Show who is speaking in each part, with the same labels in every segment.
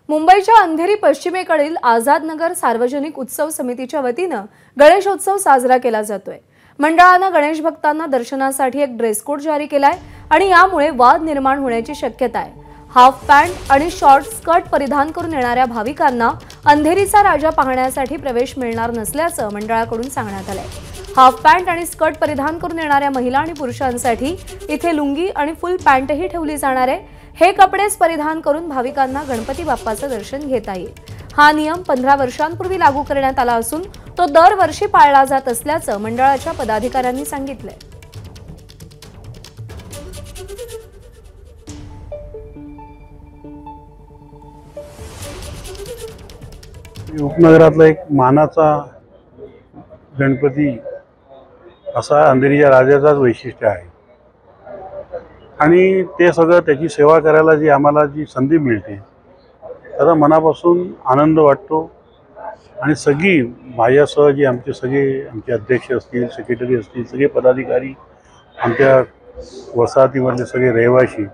Speaker 1: मुंबईच्या अंधेरी पश्चिमेकडील आझादनगर सार्वजनिक उत्सव समितीच्या वतीनं गणेशोत्सव साजरा केला जातोय। मंडळानं गणेश भक्तांना दर्शनासाठी एक ड्रेस कोड जारी केलाय आणि यामुळे वाद निर्माण होण्याची शक्यता आहे। हाफ पॅन्ट आणि शॉर्ट स्कर्ट परिधान करून येणाऱ्या भाविकांना अंधेरीचा राजा पाहण्यासाठी प्रवेश मिळणार नसल्याचं मंडळाकडून सांगण्यात आलंय। हाफ पॅन्ट आणि स्कर्ट परिधान करून येणाऱ्या महिला आणि पुरुषांसाठी इथे लुंगी आणि फुल पॅन्टही ठेवली जाणार आहे। हे कपडेच परिधान करून भाविकांना गणपती बाप्पाचं दर्शन घेता येईल। हा नियम 15 वर्षांपूर्वी लागू करण्यात आला असून तो दरवर्षी पाळला जात असल्याचं मंडळाच्या पदाधिकाऱ्यांनी सांगितलंय।
Speaker 2: उपनगरातला एक मानाचा गणपती असा अंधेरीच्या राजाचाच वैशिष्ट्य आहे आणि ते सगळं त्याची सेवा करायला जी आम्हाला जी संधी मिळते त्याचा मनापासून आनंद वाटतो। आणि सगळी माझ्यासह जी आमचे अध्यक्ष असतील, सेक्रेटरी असतील, सगळे पदाधिकारी, आमच्या वसाहतीमधले सगळे रहिवासी,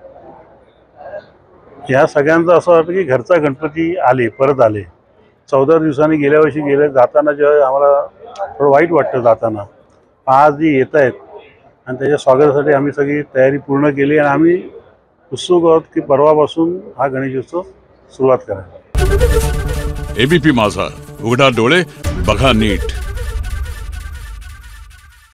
Speaker 2: या सगळ्यांचं असं वाटतं की घरचा गणपती परत आले। 14 दिवसांनी गेल्या वर्षी जाताना जेव्हा आम्हाला थोडं वाईट वाटतं जाताना, आज जी येत आहेत आणि त्याच्या स्वागतासाठी आम्ही सगळी तयारी पूर्ण केली आणि आम्ही उत्सुक आहोत की परवापासून हा गणेशोत्सव सुरुवात करायचा।
Speaker 3: एबीपी माझा, उघडा डोळे बघा नीट।